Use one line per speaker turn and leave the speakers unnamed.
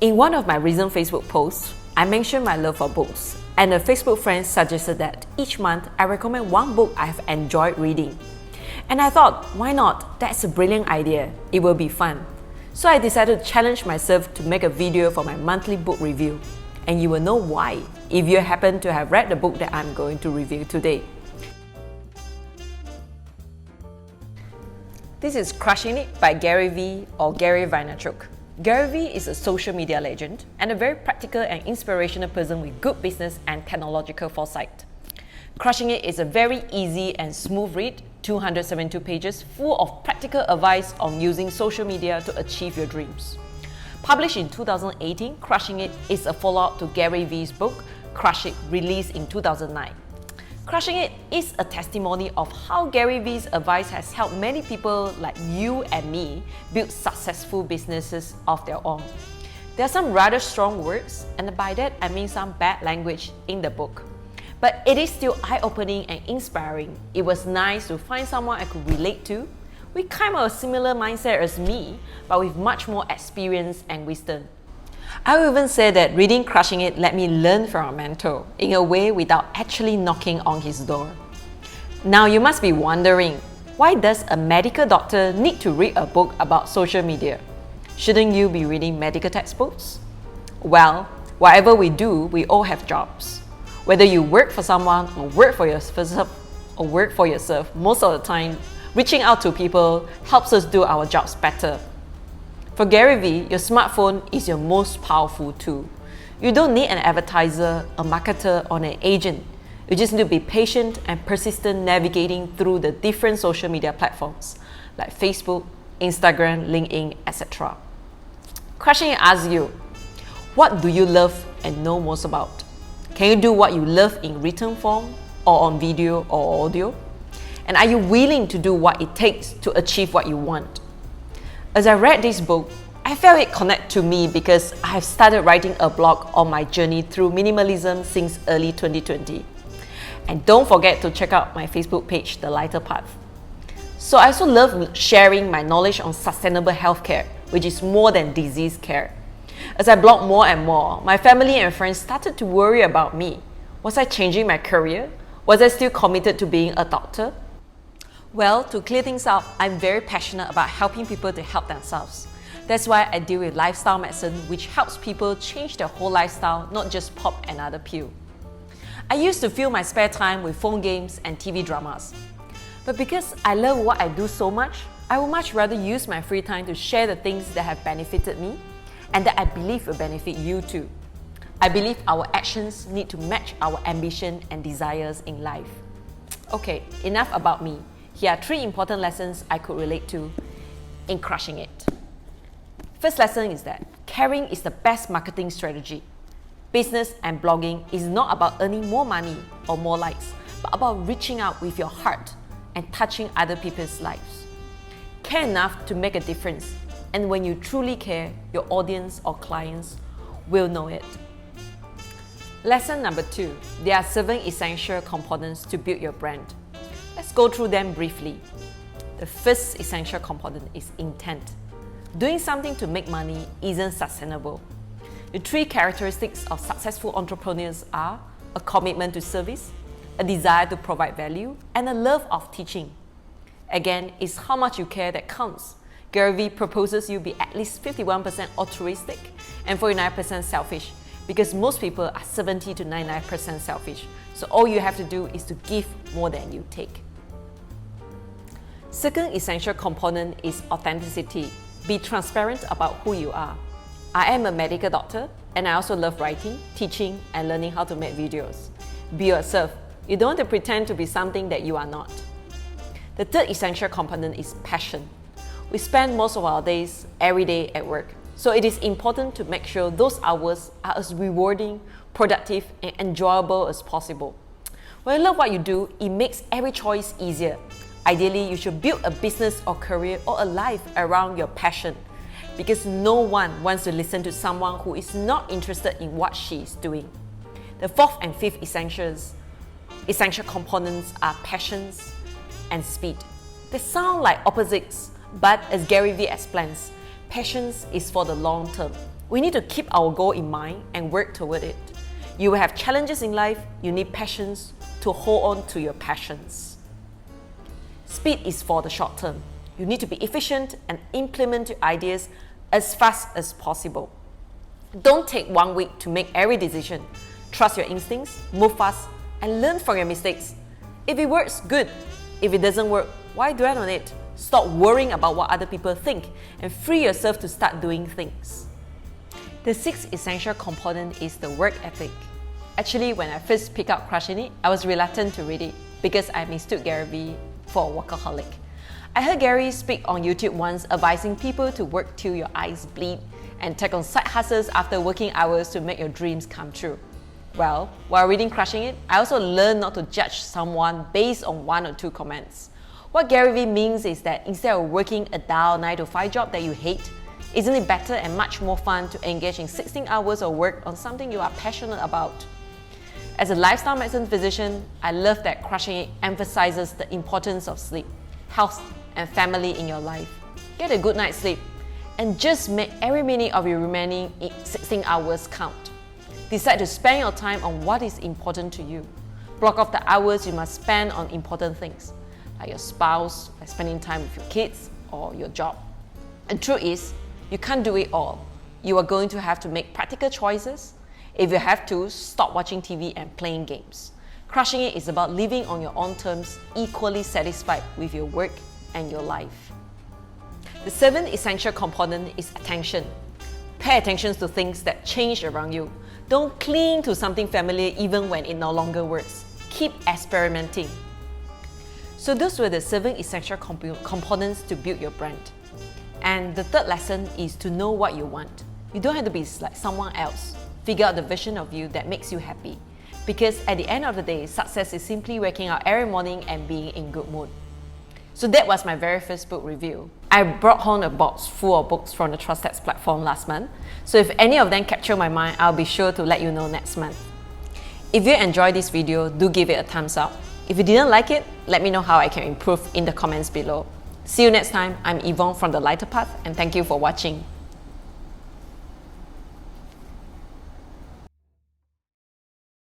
In one of my recent Facebook posts, I mentioned my love for books, and a Facebook friend suggested that each month I recommend one book I have enjoyed reading. And I thought, why not? That's a brilliant idea. It will be fun. So I decided to challenge myself to make a video for my monthly book review. And you will know why if you happen to have read the book that I'm going to review today. This is Crushing It by Gary V or Gary Vaynerchuk. Gary V is a social media legend and a very practical and inspirational person with good business and technological foresight. Crushing It is a very easy and smooth read, 272 pages, full of practical advice on using social media to achieve your dreams. Published in 2018, Crushing It is a follow-up to Gary V's book, Crush It, released in 2009. Crushing It is a testimony of how Gary V's advice has helped many people like you and me build successful businesses of their own. There are some rather strong words, and by that I mean some bad language in the book. But it is still eye-opening and inspiring. It was nice to find someone I could relate to, with kind of a similar mindset as me, but with much more experience and wisdom. I would even say that reading Crushing It let me learn from a mentor in a way without actually knocking on his door. Now you must be wondering, why does a medical doctor need to read a book about social media? Shouldn't you be reading medical textbooks? Well, whatever we do, we all have jobs. Whether you work for someone or work for yourself, most of the time, reaching out to people helps us do our jobs better. For Gary V, your smartphone is your most powerful tool. You don't need an advertiser, a marketer, or an agent. You just need to be patient and persistent navigating through the different social media platforms like Facebook, Instagram, LinkedIn, etc. Crushing It asks you, what do you love and know most about? Can you do what you love in written form or on video or audio? And are you willing to do what it takes to achieve what you want? As I read this book, I felt it connect to me because I have started writing a blog on my journey through minimalism since early 2020. And don't forget to check out my Facebook page, The Lighter Path. So I also love sharing my knowledge on sustainable healthcare, which is more than disease care. As I blog more and more, my family and friends started to worry about me. Was I changing my career? Was I still committed to being a doctor? Well, to clear things up, I'm very passionate about helping people to help themselves. That's why I deal with lifestyle medicine, which helps people change their whole lifestyle, not just pop another pill. I used to fill my spare time with phone games and TV dramas. But because I love what I do so much, I would much rather use my free time to share the things that have benefited me and that I believe will benefit you too. I believe our actions need to match our ambition and desires in life. Okay, enough about me. Here are 3 important lessons I could relate to in Crushing It. First lesson is that caring is the best marketing strategy. Business and blogging is not about earning more money or more likes, but about reaching out with your heart and touching other people's lives. Care enough to make a difference, and when you truly care, your audience or clients will know it. Lesson number 2, there are 7 essential components to build your brand. Let's go through them briefly. The first essential component is intent. Doing something to make money isn't sustainable. The 3 characteristics of successful entrepreneurs are a commitment to service, a desire to provide value, and a love of teaching. Again, it's how much you care that counts. Gary V proposes you be at least 51% altruistic and 49% selfish, because most people are 70 to 99% selfish. So all you have to do is to give more than you take. Second essential component is authenticity. Be transparent about who you are. I am a medical doctor and I also love writing, teaching, and learning how to make videos. Be yourself. You don't have to pretend to be something that you are not. The third essential component is passion. We spend most of our days every day at work, so it is important to make sure those hours are as rewarding, productive, and enjoyable as possible. When you love what you do, it makes every choice easier. Ideally, you should build a business or career or a life around your passion, because no one wants to listen to someone who is not interested in what she is doing. The fourth and fifth essential components are passions and speed. They sound like opposites, but as Gary V explains, passions is for the long term. We need to keep our goal in mind and work toward it. You will have challenges in life, you need passions to hold on to your passions. Speed is for the short term. You need to be efficient and implement your ideas as fast as possible. Don't take 1 week to make every decision. Trust your instincts, move fast, and learn from your mistakes. If it works, good. If it doesn't work, why dwell on it? Stop worrying about what other people think and free yourself to start doing things. The sixth essential component is the work ethic. Actually, when I first picked up Crushing It, I was reluctant to read it because I mistook Gary Vee for a workaholic. I heard Gary speak on YouTube once advising people to work till your eyes bleed and take on side hustles after working hours to make your dreams come true. Well, while reading Crushing It, I also learned not to judge someone based on 1 or 2 comments. What Gary Vee means is that instead of working a dull 9-to-5 job that you hate, isn't it better and much more fun to engage in 16 hours of work on something you are passionate about? As a lifestyle medicine physician, I love that Crushing It emphasizes the importance of sleep, health, and family in your life. Get a good night's sleep and just make every minute of your remaining 16 hours count. Decide to spend your time on what is important to you. Block off the hours you must spend on important things, like your spouse, like spending time with your kids, or your job. The truth is, you can't do it all. You are going to have to make practical choices. If you have to, stop watching TV and playing games. Crushing It is about living on your own terms, equally satisfied with your work and your life. The seventh essential component is attention. Pay attention to things that change around you. Don't cling to something familiar even when it no longer works. Keep experimenting. So those were the 7 essential components to build your brand. And the third lesson is to know what you want. You don't have to be like someone else. Figure out the version of you that makes you happy. Because at the end of the day, success is simply waking up every morning and being in good mood. So that was my very first book review. I brought home a box full of books from the Trusted platform last month. So if any of them capture my mind, I'll be sure to let you know next month. If you enjoyed this video, do give it a thumbs up. If you didn't like it, let me know how I can improve in the comments below. See you next time. I'm Yvonne from The Lighter Path, and thank you for watching.